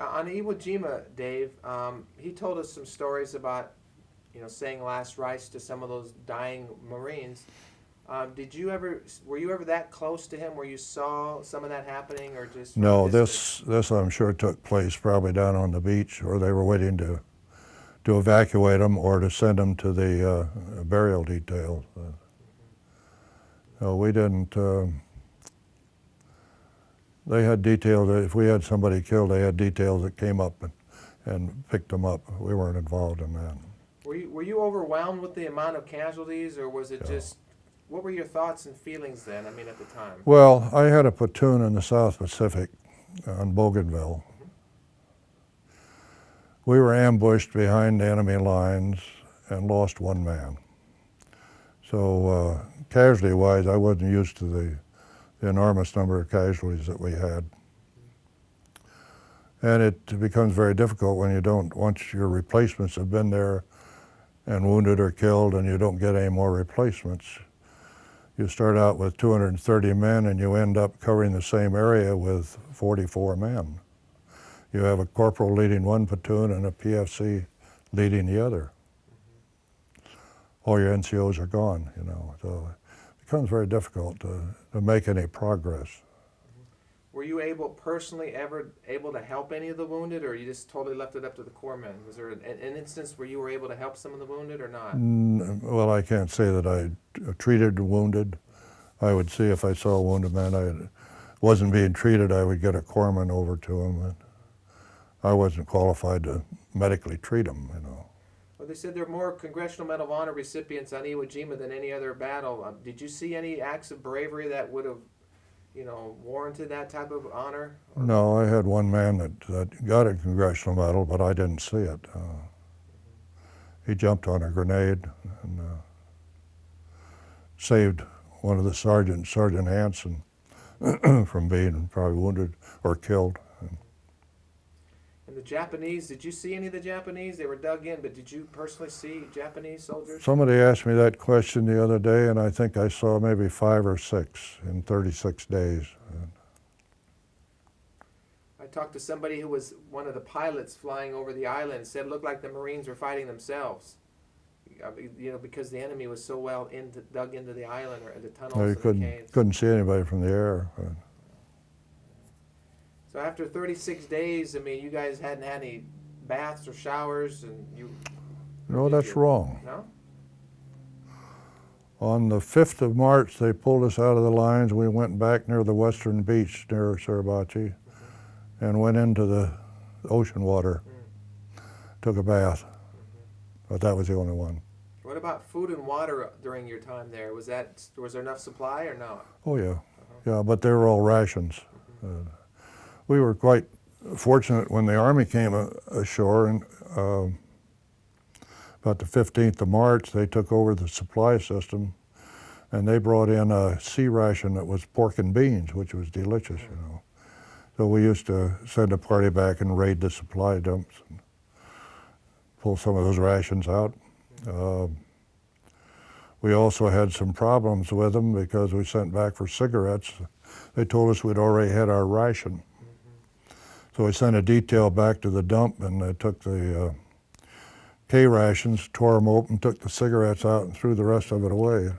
On Iwo Jima, Dave, he told us some stories about, saying last rites to some of those dying Marines. Were you ever that close to him where you saw some of that happening, or just? No, this I'm sure took place probably down on the beach, or they were waiting to evacuate them or to send them to the burial detail. We didn't, they had details, if we had somebody killed, they had details that came up and picked them up. We weren't involved in that. Were you overwhelmed with the amount of casualties, or was it just, what were your thoughts and feelings then, I mean, at the time? Well, I had a platoon in the South Pacific on Bougainville. We were ambushed behind the enemy lines and lost one man. So casualty-wise, I wasn't used to the enormous number of casualties that we had. And it becomes very difficult when you don't, once your replacements have been there and wounded or killed and you don't get any more replacements. You start out with 230 men and you end up covering the same area with 44 men. You have a corporal leading one platoon and a PFC leading the other. All your NCOs are gone, you know, so it becomes very difficult to make any progress. Were you personally ever able to help any of the wounded, or you just totally left it up to the corpsmen? Was there an instance where you were able to help some of the wounded or not? Well, I can't say that I treated the wounded. I would see if I saw a wounded man, I wasn't being treated, I would get a corpsman over to him. I wasn't qualified to medically treat him, you know. Well, they said there are more Congressional Medal of Honor recipients on Iwo Jima than any other battle. Did you see any acts of bravery that would have, you know, warranted that type of honor? No, I had one man that got a Congressional Medal, but I didn't see it. He jumped on a grenade and saved one of the sergeants, Sergeant Hanson, from being probably wounded or killed. And the Japanese, did you see any of the Japanese? They were dug in, but did you personally see Japanese soldiers? Somebody asked me that question the other day, and I think I saw maybe 5 or 6 in 36 days. I talked to somebody who was one of the pilots flying over the island and said it looked like the Marines were fighting themselves. You know, because the enemy was so well dug into the island or the tunnels You and the caves. couldn't see anybody from the air. So after 36 days, I mean, you guys hadn't had any baths or showers, and you... No, that's wrong. No? On the 5th of March, they pulled us out of the lines. We went back near the western beach near Suribachi and went into the ocean water, took a bath, but that was the only one. What about food and water during your time there? Was there enough supply or not? Oh yeah, yeah, but they were all rations. We were quite fortunate when the Army came ashore, and about the 15th of March, they took over the supply system, and they brought in a sea ration that was pork and beans, which was delicious, you know. So we used to send a party back and raid the supply dumps and pull some of those rations out. We also had some problems with them because we sent back for cigarettes. They told us we'd already had our ration. So we sent a detail back to the dump, and they took the K rations, tore them open, took the cigarettes out and threw the rest of it away.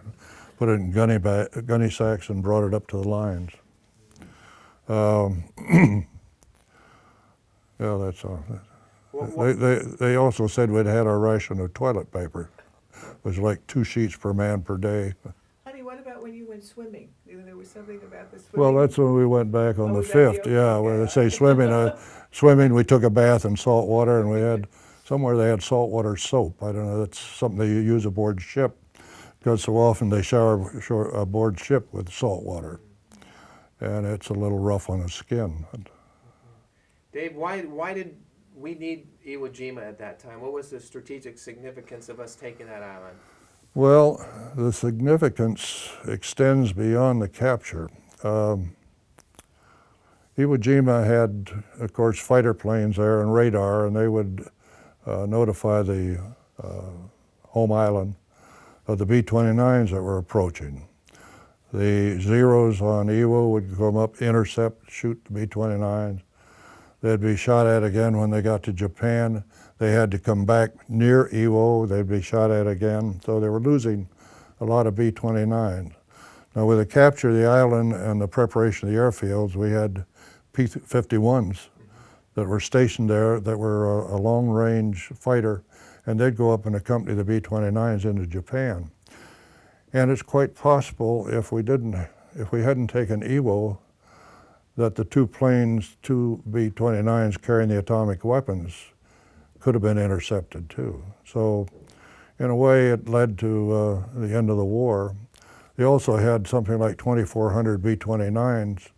Put it in gunny sacks and brought it up to the lines. Yeah, that's all. They also said we'd had our ration of toilet paper. It was like 2 sheets per man per day. Honey, what about when you went swimming? There was something about the swimming. Well, that's when we went back on the was that the 5th. ocean? Yeah, where they say swimming. Swimming, we took a bath in salt water, and we had, somewhere they had saltwater soap. I don't know, that's something they use aboard ship, because so often they shower aboard ship with salt water. And it's a little rough on the skin. Dave, why did we need Iwo Jima at that time? What was the strategic significance of us taking that island? Well, the significance extends beyond the capture. Iwo Jima had, of course, fighter planes there and radar, and they would notify the home island of the B-29s that were approaching. The Zeros on Iwo would come up, intercept, shoot the B-29s. They'd be shot at again when they got to Japan. They had to come back near Iwo. They'd be shot at again. So they were losing a lot of B-29s. Now with the capture of the island and the preparation of the airfields, we had P-51s that were stationed there that were a long-range fighter, and they'd go up and accompany the B-29s into Japan. And it's quite possible if we hadn't taken Evo, that the two planes, two B-29s carrying the atomic weapons, could have been intercepted too. So in a way it led to the end of the war. They also had something like 2,400 B-29s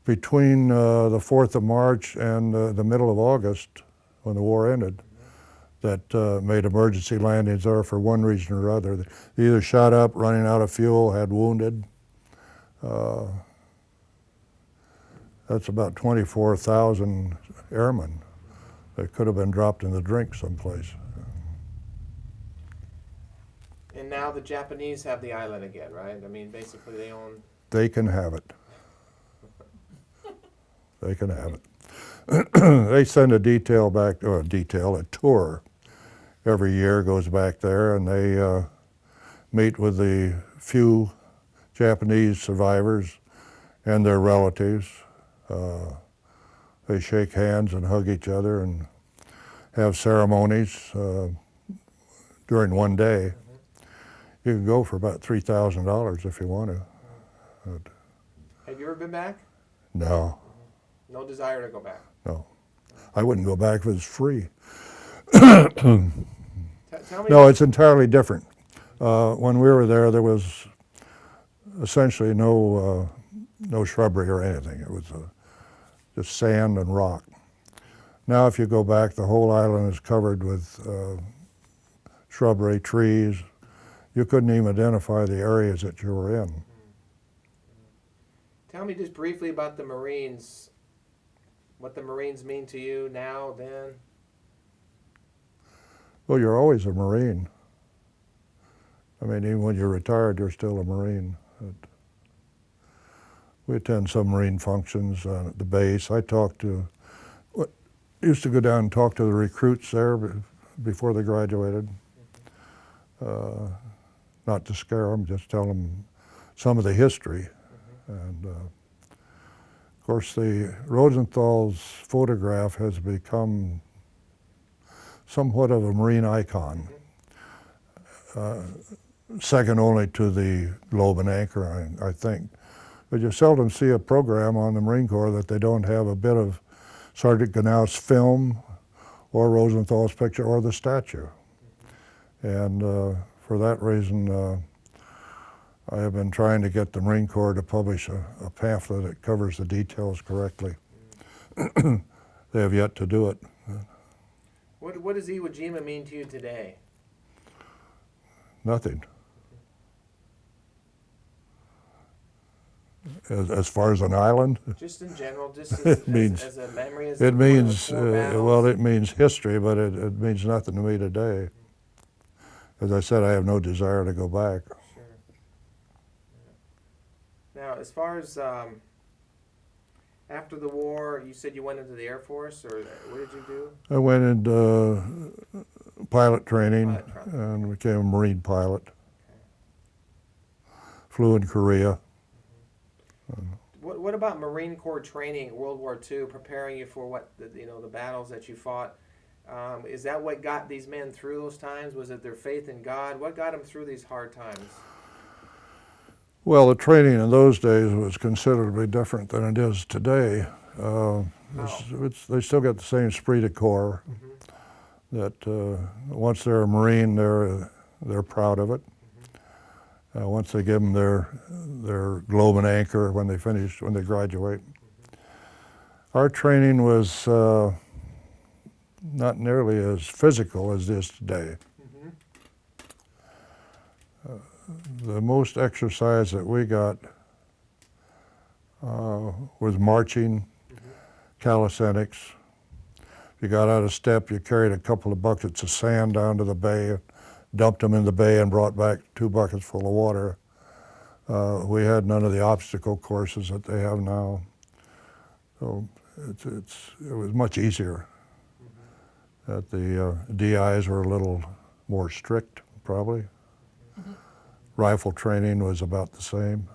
between the 4th of March and the middle of August, when the war ended, that made emergency landings there for one reason or other. They either shot up, running out of fuel, had wounded. That's about 24,000 airmen that could have been dropped in the drink someplace. And now the Japanese have the island again, right? I mean, basically they own. They can have it. They can have it. They send a detail back, or a tour every year goes back there, and they meet with the few Japanese survivors and their relatives. They shake hands and hug each other and have ceremonies during one day. You can go for about $3,000 if you want to. Have you ever been back? No, No desire to go back. no. I wouldn't go back if it was free. Tell me. No, it's entirely different. When we were there was essentially no shrubbery or anything. It was just sand and rock. Now if you go back, the whole island is covered with shrubbery, trees. You couldn't even identify the areas that you were in. Tell me just briefly about the Marines. What the Marines mean to you now, then? Well, you're always a Marine. I mean, even when you're retired, you're still a Marine. We attend some Marine functions at the base. I used to go down and talk to the recruits there before they graduated. Not to scare them, just tell them some of the history. And of course, the Rosenthal's photograph has become somewhat of a Marine icon, second only to the Globe and Anchor, I think. But you seldom see a program on the Marine Corps that they don't have a bit of Sergeant Gnaus' film or Rosenthal's picture or the statue. And for that reason, I have been trying to get the Marine Corps to publish a pamphlet that covers the details correctly. They have yet to do it. What does Iwo Jima mean to you today? Nothing. As far as an island, Just in general, just It means- as a memory? As it one of the means, four battles? well, it means history, but it means nothing to me today. As I said, I have no desire to go back. Sure. Now, as far as after the war, you said you went into the Air Force, or what did you do? I went into pilot training Pilot training. and became a Marine pilot. Flew in Korea. What about Marine Corps training in World War II, preparing you for the battles that you fought? Is that what got these men through those times? Was it their faith in God? What got them through these hard times? Well, the training in those days was considerably different than it is today. They still got the same esprit de corps. That once they're a Marine, they're proud of it. Once they give them their Globe and Anchor when they graduate. Our training was not nearly as physical as it is today. The most exercise that we got was marching, calisthenics. If you got out of step, you carried a couple of buckets of sand down to the bay, dumped them in the bay, and brought back 2 buckets full of water. We had none of the obstacle courses that they have now. So it was much easier. That the DIs were a little more strict, probably. Rifle training was about the same.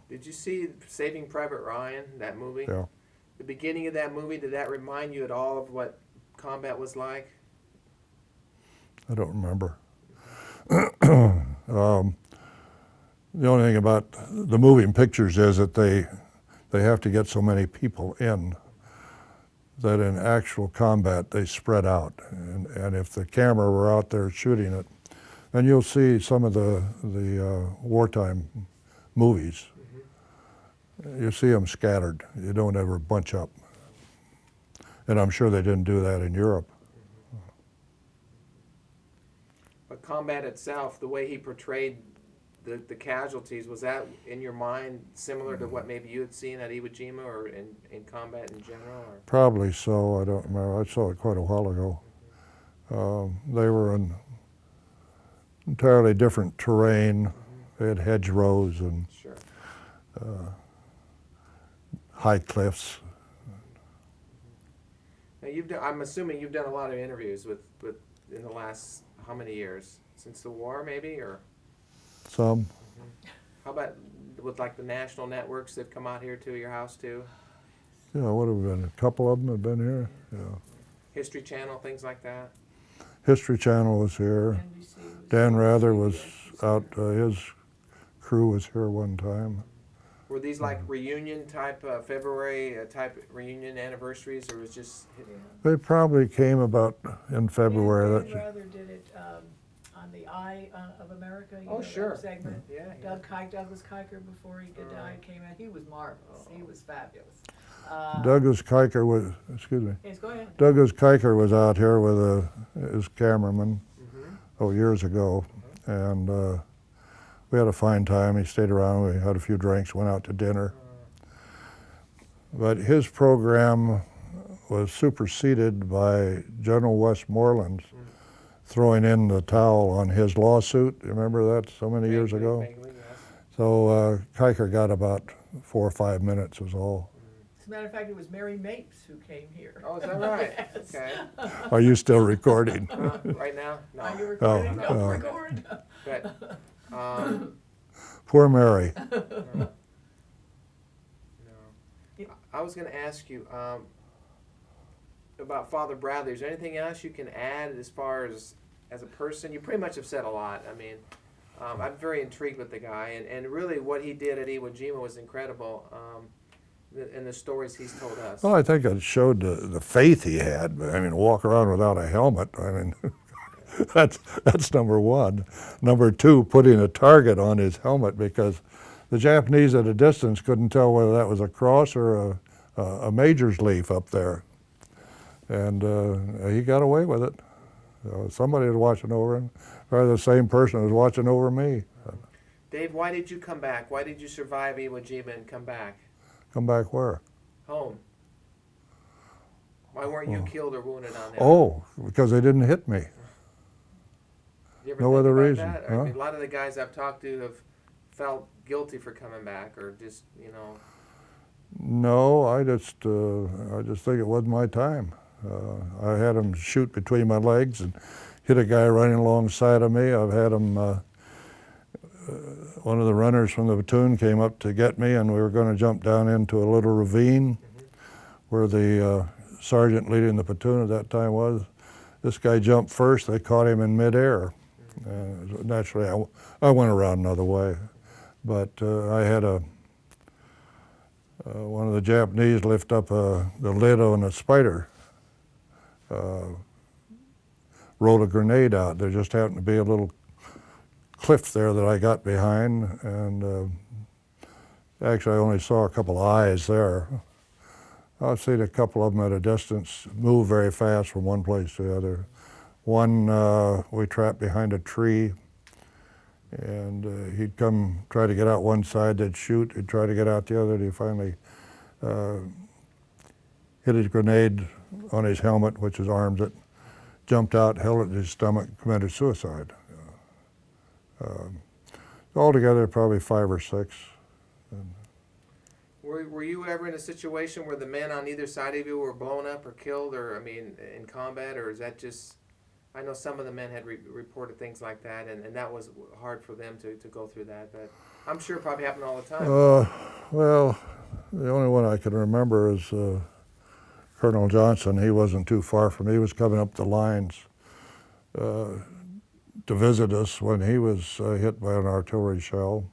Did you see Saving Private Ryan, that movie? Yeah. The beginning of that movie, did that remind you at all of what combat was like? I don't remember. The only thing about the moving pictures is that they have to get so many people in that in actual combat they spread out. And if the camera were out there shooting it, then you'll see some of the wartime movies. You see them scattered. You don't ever bunch up. And I'm sure they didn't do that in Europe. But combat itself, the way he portrayed the casualties, was that in your mind similar to what maybe you had seen at Iwo Jima or in combat in general? Or? Probably so. I don't remember. I saw it quite a while ago. They were in entirely different terrain. They had hedgerows and Sure. high cliffs. Now I'm assuming you've done a lot of interviews with in the last how many years? Since the war, maybe, or Some. how about with like the national networks that come out here to your house too? Yeah, what have been? A couple of them have been here. Yeah. History Channel, things like that. History Channel was here. NBC was- Dan Rather was out. His crew was here one time. Were these like reunion type February type reunion anniversaries, or was just? They probably came about in February. Dan Rather did it on the Eye of America. You Oh, know, sure. that segment. Yeah. Douglas Kiker, before he died, came out. He was marvelous. He was fabulous. Douglas Kiker was. Excuse me. Yes, go ahead. Douglas Kiker was out here with his cameraman years ago, and we had a fine time. He stayed around. We had a few drinks, went out to dinner. But his program was superseded by General Westmoreland's throwing in the towel on his lawsuit. You remember that so many years ago? Vaguely, yes. So Kiker got about 4 or 5 minutes was all. As a matter of fact, it was Mary Mapes who came here. Oh, is that right? Yes. Okay. Are you still recording? Right now? No. Are you recording? Oh, No, oh. record. Good. Poor Mary. No. I was going to ask you about Father Bradley. Is there anything else you can add as far as a person? You pretty much have said a lot. I mean, I'm very intrigued with the guy, and really what he did at Iwo Jima was incredible, and the stories he's told us. Well, I think it showed the faith he had. I mean, walk around without a helmet. I mean, that's number one. Number two, putting a target on his helmet, because the Japanese at a distance couldn't tell whether that was a cross or a major's leaf up there. And he got away with it. Somebody was watching over him, or the same person was watching over me. Dave, why did you come back? Why did you survive Iwo Jima and come back Come back where? home? Why weren't you killed or wounded on there? Oh, because they didn't hit me. You ever no think other about reason, that? huh? I mean, a lot of the guys I've talked to have felt guilty for coming back, or just, you know. No, I just think it wasn't my time. I had him shoot between my legs and hit a guy running alongside of me. I've had him, one of the runners from the platoon came up to get me, and we were going to jump down into a little ravine where the sergeant leading the platoon at that time was. This guy jumped first. They caught him in midair. Naturally, I went around another way. But I had one of the Japanese lift up the lid on a spider, rolled a grenade out. There just happened to be a little cliff there that I got behind, and actually I only saw a couple eyes there. I've seen a couple of them at a distance move very fast from one place to the other. One we trapped behind a tree, and he'd come try to get out one side, they'd shoot, he'd try to get out the other, and he finally hit his grenade on his helmet, which is arms it, jumped out, held it in his stomach, committed suicide. Altogether, probably 5 or 6. Were you ever in a situation where the men on either side of you were blown up or killed, or, I mean, in combat, or is that just, I know some of the men had reported things like that, and that was hard for them to go through that, but I'm sure it probably happened all the time. Well, the only one I can remember is Colonel Johnson. He wasn't too far from me. He was coming up the lines to visit us when he was hit by an artillery shell.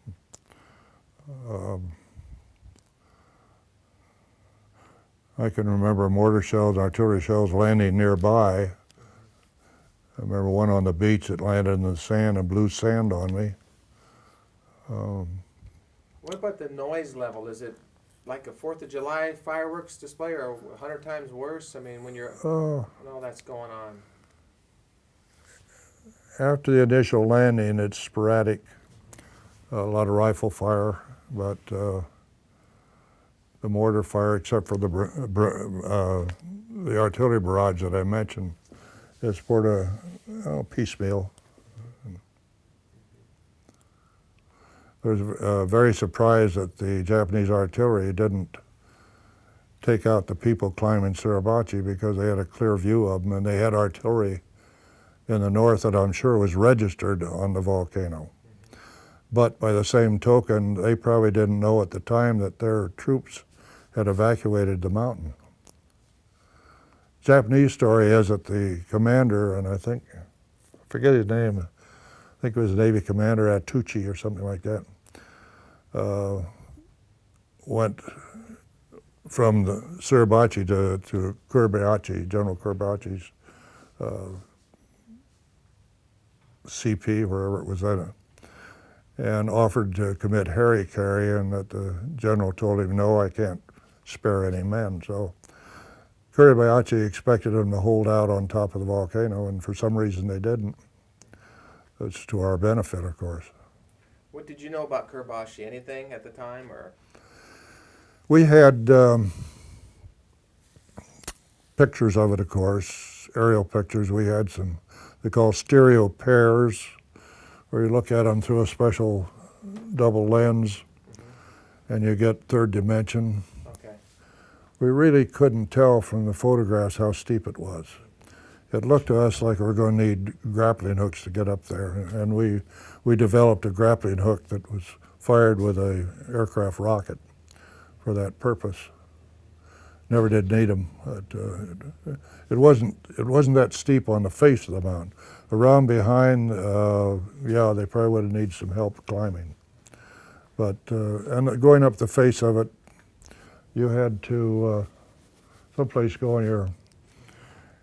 I can remember mortar shells, artillery shells landing nearby. I remember one on the beach that landed in the sand and blew sand on me. What about the noise level? Is it like a 4th of July fireworks display or 100 times worse? I mean, when all that's going on. After the initial landing, it's sporadic. A lot of rifle fire, but the mortar fire, except for the artillery barrage that I mentioned, is sort of piecemeal. I was very surprised that the Japanese artillery didn't take out the people climbing Suribachi because they had a clear view of them, and they had artillery in the north that I'm sure was registered on the volcano. But by the same token, they probably didn't know at the time that their troops had evacuated the mountain. Japanese story is that the commander, and I forget his name, I think it was Navy Commander Atuchi or something like that, went from the Suribachi to Kuribayachi, General Kuribayachi's CP, wherever it was at, and offered to commit harry-carry, and that the general told him, no, I can't spare any men. So Kuribayachi expected them to hold out on top of the volcano, and for some reason they didn't. It's to our benefit, of course. What did you know about Kuribayachi? Anything at the time, or? We had pictures of it, of course, aerial pictures. We had some, they call stereo pairs, where you look at them through a special double lens, and you get third dimension. Okay. We really couldn't tell from the photographs how steep it was. It looked to us like we were going to need grappling hooks to get up there, and we developed a grappling hook that was fired with a aircraft rocket for that purpose. Never did need them. It wasn't that steep on the face of the mountain. Around behind, yeah, they probably would have needed some help climbing. But and going up the face of it, you had to someplace go on your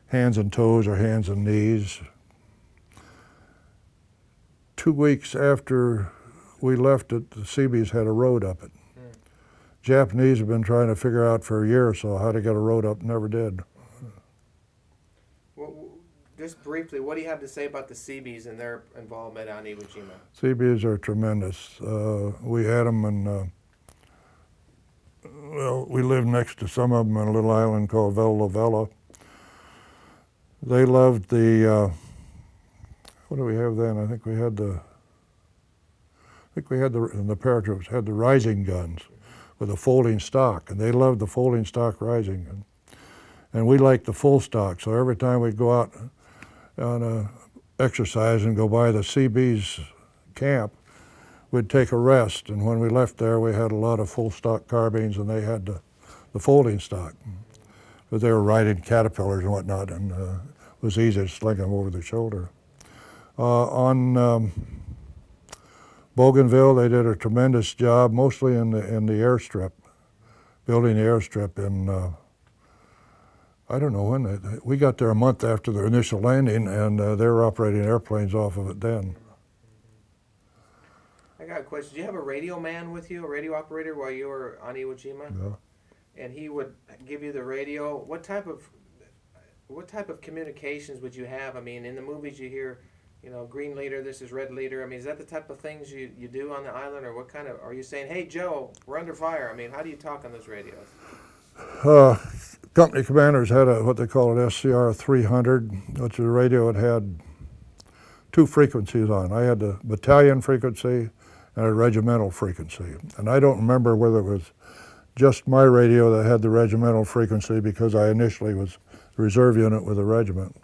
hands and toes or hands and knees. 2 weeks after we left it, the Seabees had a road up it. Japanese have been trying to figure out for a year or so how to get a road up, never did. Well, just briefly, what do you have to say about the Seabees and their involvement on Iwo Jima? Seabees are tremendous. We had them in, well, we lived next to some of them on a little island called Vella Vella. They loved the, what do we have then? I think we had the paratroops had the rising guns with a folding stock, and they loved the folding stock rising gun. And we liked the full stock, so every time we'd go out on a exercise and go by the Seabees camp, we'd take a rest, and when we left there we had a lot of full stock carbines, and they had the folding stock. But they were riding caterpillars and whatnot, and it was easy to sling them over the shoulder. On Bougainville, they did a tremendous job, mostly in the airstrip, building the airstrip in, I don't know when, we got there a month after the initial landing, and they were operating airplanes off of it then. I got a question. Do you have a radio man with you, a radio operator, while you were on Iwo Jima? Yeah. And he would give you the radio. What type of communications would you have? I mean, in the movies you hear, you know, green leader, this is red leader. I mean, is that the type of things you do on the island, or what kind of, are you saying, hey, Joe, we're under fire? I mean, how do you talk on those radios? Company commanders had what they call an SCR 300, which is a radio that had two frequencies on. I had the battalion frequency and a regimental frequency. And I don't remember whether it was just my radio that had the regimental frequency, because I initially was a reserve unit with a regiment.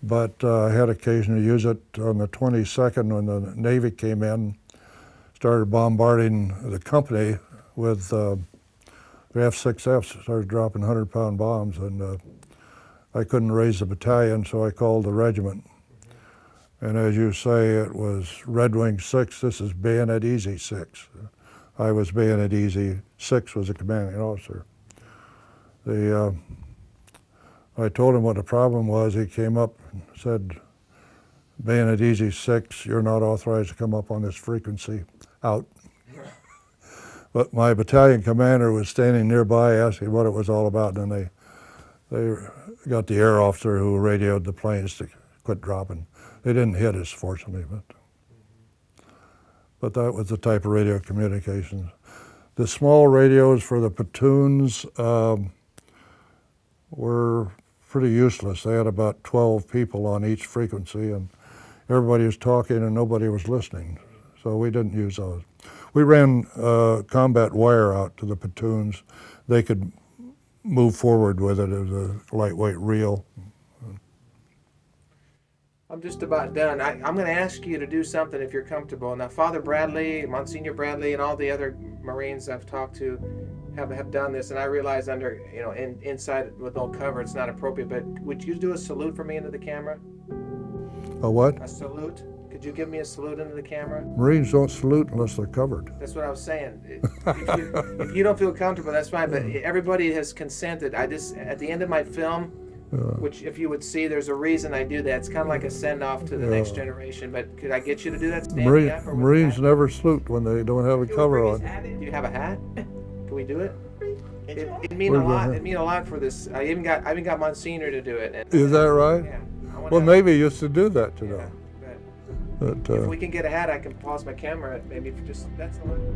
But I had occasion to use it on the 22nd when the Navy came in, started bombarding the company with the F-6Fs, started dropping 100-pound bombs, and I couldn't raise the battalion, so I called the regiment. And as you say, it was Red Wing 6, this is Bayonet Easy 6. I was bayonet easy. 6 was a commanding officer. I told him what the problem was. He came up and said, bayonet easy 6, you're not authorized to come up on this frequency. Out. But my battalion commander was standing nearby asking what it was all about, and then they got the air officer who radioed the planes to quit dropping. They didn't hit us, fortunately, but that was the type of radio communications. The small radios for the platoons were pretty useless. They had about 12 people on each frequency, and everybody was talking and nobody was listening, so we didn't use those. We ran combat wire out to the platoons. They could move forward with it as a lightweight reel. I'm just about done. I'm going to ask you to do something if you're comfortable. Now, Father Bradley, Monsignor Bradley, and all the other Marines I've talked to have done this, and I realize under, inside with no cover, it's not appropriate, but would you do a salute for me into the camera? A what? A salute? Could you give me a salute into the camera? Marines don't salute unless they're covered. That's what I was saying. If you don't feel comfortable, that's fine, but everybody has consented. At the end of my film, which if you would see, there's a reason I do that. It's kind of like a send-off to the next generation, but could I get you to do that standing up? Or Marines never salute when they don't have a cover on. Do you have a hat? Can we do it? It'd mean a lot. It'd mean a lot for this. I even got Monsignor to do it. And, Is that right? Yeah. Well, maybe you used to do that to them. But if we can get a hat, I can pause my camera. Maybe that's the one.